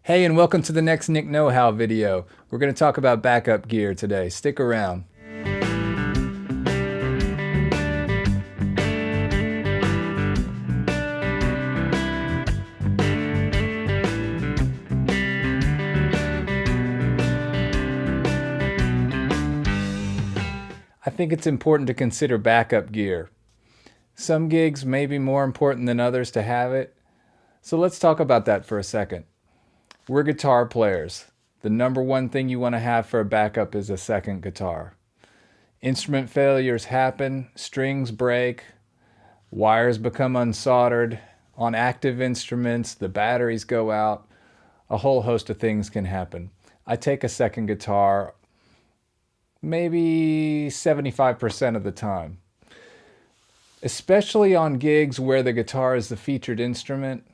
Hey, and welcome to the next Nick Know-How video. We're going to talk about backup gear today. Stick around. I think it's important to consider backup gear. Some gigs may be more important than others to have it, so let's talk about that for a second. We're guitar players. The number one thing you want to have for a backup is a second guitar. Instrument failures happen, strings break, wires become unsoldered. On active instruments, the batteries go out. A whole host of things can happen. I take a second guitar maybe 75% of the time. Especially on gigs where the guitar is the featured instrument.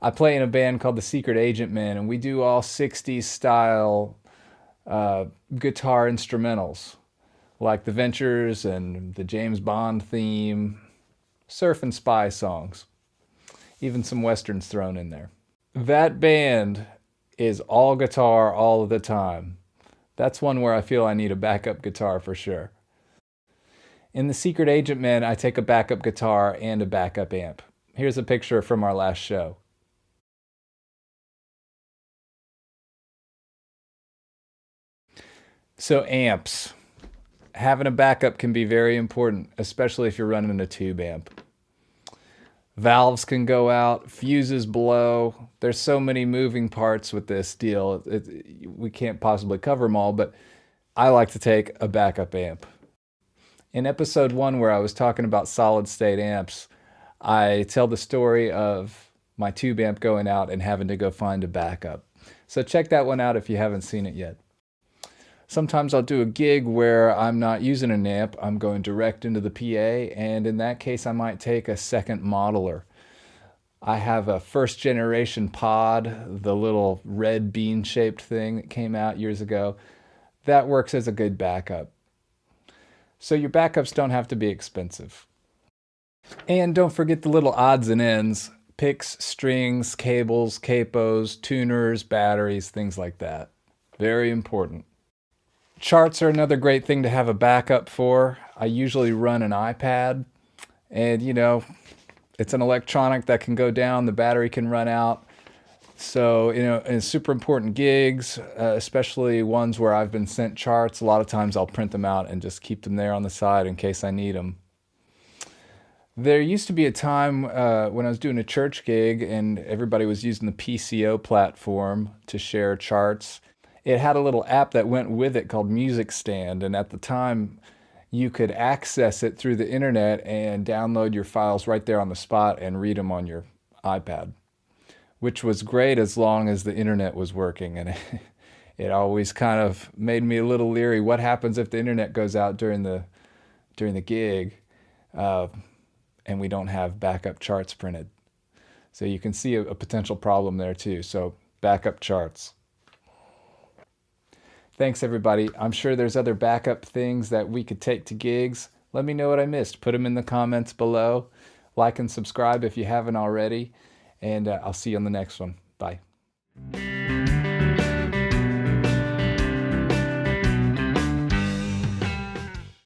I play in a band called the Secret Agent Men, and we do all 60s style guitar instrumentals, like the Ventures and the James Bond theme, surf and spy songs, even some westerns thrown in there. That band is all guitar all of the time. That's one where I feel I need a backup guitar for sure. In the Secret Agent Men, I take a backup guitar and a backup amp. Here's a picture from our last show. So amps. Having a backup can be very important, especially if you're running a tube amp. Valves can go out, fuses blow. There's so many moving parts with this deal. We can't possibly cover them all, but I like to take a backup amp. In episode 1, where I was talking about solid state amps, I tell the story of my tube amp going out and having to go find a backup. So check that one out if you haven't seen it yet. Sometimes I'll do a gig where I'm not using an amp, I'm going direct into the PA, and in that case I might take a second modeler. I have a first generation pod, the little red bean shaped thing that came out years ago. That works as a good backup. So your backups don't have to be expensive. And don't forget the little odds and ends, picks, strings, cables, capos, tuners, batteries, things like that. Very important. Charts are another great thing to have a backup for. I usually run an iPad, and it's an electronic that can go down, the battery can run out. So, in super important gigs, especially ones where I've been sent charts, a lot of times I'll print them out and just keep them there on the side in case I need them. There used to be a time when I was doing a church gig and everybody was using the PCO platform to share charts. It had a little app that went with it called Music Stand, and at the time you could access it through the internet and download your files right there on the spot and read them on your iPad, which was great as long as the internet was working. And it always kind of made me a little leery. What happens if the internet goes out during the gig and we don't have backup charts printed? So you can see a potential problem there too. So backup charts. Thanks, everybody. I'm sure there's other backup things that we could take to gigs. Let me know what I missed. Put them in the comments below. Like and subscribe if you haven't already. And I'll see you on the next one. Bye.